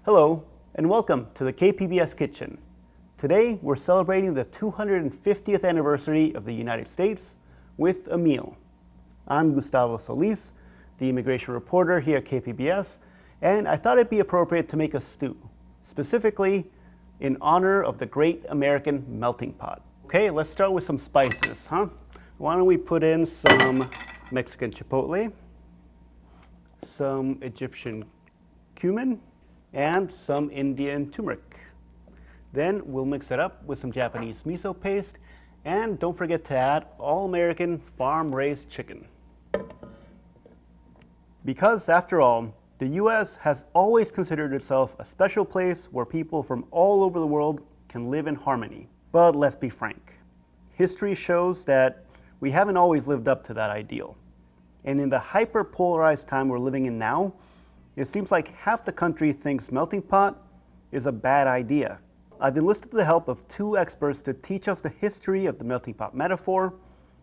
Hello, and welcome to the KPBS Kitchen. Today, we're celebrating the 250th anniversary of the United States with a meal. I'm Gustavo Solis, the immigration reporter here at KPBS, and I thought it'd be appropriate to make a stew, specifically in honor of the great American melting pot. Okay, let's start with some spices, huh? Why don't we put in some Mexican chipotle, some Egyptian cumin, and some Indian turmeric. Then we'll mix it up with some Japanese miso paste, and don't forget to add all-American farm-raised chicken. Because after all, the US has always considered itself a special place where people from all over the world can live in harmony. But let's be frank, history shows that we haven't always lived up to that ideal. And in the hyper-polarized time we're living in now, it seems like half the country thinks melting pot is a bad idea. I've enlisted the help of two experts to teach us the history of the melting pot metaphor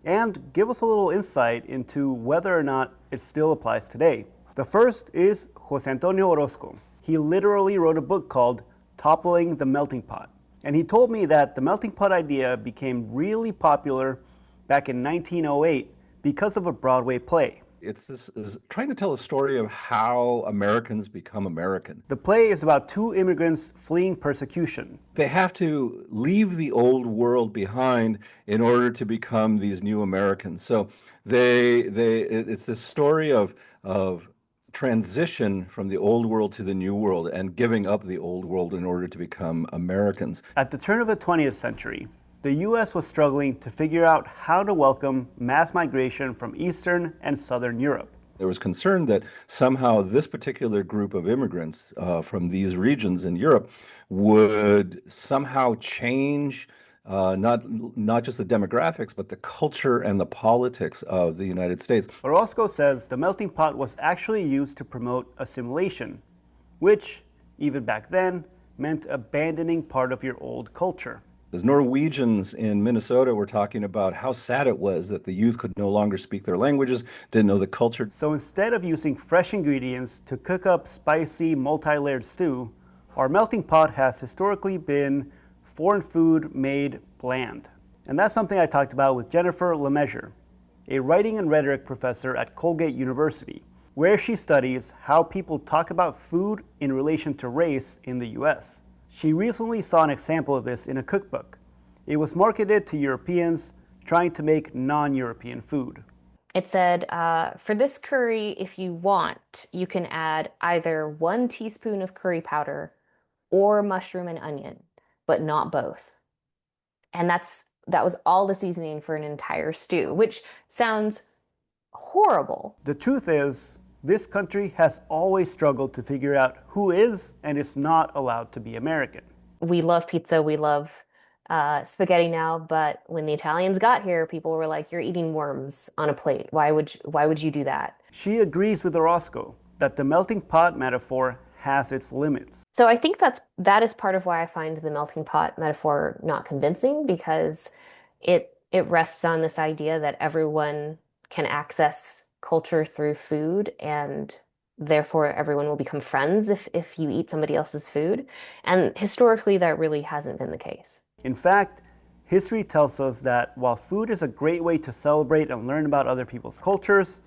and give us a little insight into whether or not it still applies today. The first is Jose Antonio Orozco. He literally wrote a book called Toppling the Melting Pot. And he told me that the melting pot idea became really popular back in 1908 because of a Broadway play. It's this is trying to tell a story of how Americans become American. The play is about two immigrants fleeing persecution. They have to leave the old world behind in order to become these new Americans. So it's this story of transition from the old world to the new world and giving up the old world in order to become Americans. At the turn of the 20th century, the US was struggling to figure out how to welcome mass migration from Eastern and Southern Europe. There was concern that somehow this particular group of immigrants from these regions in Europe would somehow change not just the demographics, but the culture and the politics of the United States. Orozco says the melting pot was actually used to promote assimilation, which, even back then, meant abandoning part of your old culture. As Norwegians in Minnesota were talking about how sad it was that the youth could no longer speak their languages, didn't know the culture. So instead of using fresh ingredients to cook up spicy, multi-layered stew, our melting pot has historically been foreign food made bland. And that's something I talked about with Jennifer Lemessurier, a writing and rhetoric professor at Colgate University, where she studies how people talk about food in relation to race in the US. She recently saw an example of this in a cookbook. It was marketed to Europeans trying to make non-European food. It said, for this curry, if you want, you can add either 1 teaspoon of curry powder or mushroom and onion, but not both. And that was all the seasoning for an entire stew, which sounds horrible. The truth is, this country has always struggled to figure out who is and is not allowed to be American. We love pizza, we love spaghetti now, but when the Italians got here, people were like, "You're eating worms on a plate. Why would you do that?" She agrees with Orozco that the melting pot metaphor has its limits. So I think that is part of why I find the melting pot metaphor not convincing, because it rests on this idea that everyone can access culture through food, and therefore everyone will become friends if you eat somebody else's food. And historically, that really hasn't been the case. In fact, history tells us that while food is a great way to celebrate and learn about other people's cultures,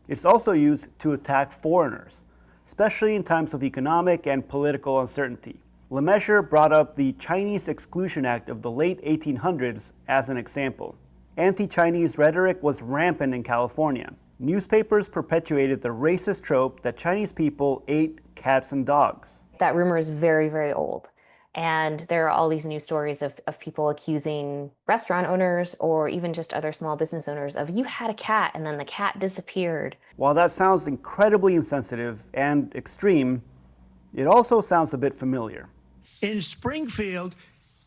it's also used to attack foreigners, especially in times of economic and political uncertainty. Lemessurier brought up the Chinese Exclusion Act of the late 1800s as an example. Anti-Chinese rhetoric was rampant in California. Newspapers perpetuated the racist trope that Chinese people ate cats and dogs. That rumor is very, very old. And there are all these news stories of people accusing restaurant owners or even just other small business owners of, "You had a cat and then the cat disappeared." While that sounds incredibly insensitive and extreme, it also sounds a bit familiar. In Springfield,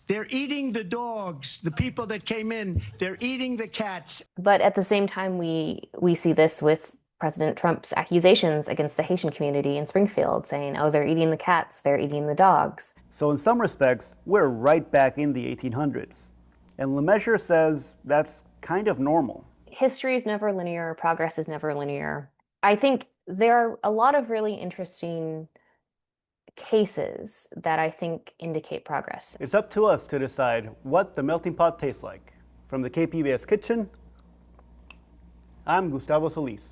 they're eating the dogs. The people that came in, they're eating the cats. But at the same time, we see this with President Trump's accusations against the Haitian community in Springfield, saying, "Oh, they're eating the cats, they're eating the dogs." So in some respects, we're right back in the 1800s. And Lemessurier says that's kind of normal. History is never linear, progress is never linear. I think there are a lot of really interesting cases that I think indicate progress. It's up to us to decide what the melting pot tastes like. From the KPBS kitchen, I'm Gustavo Solis.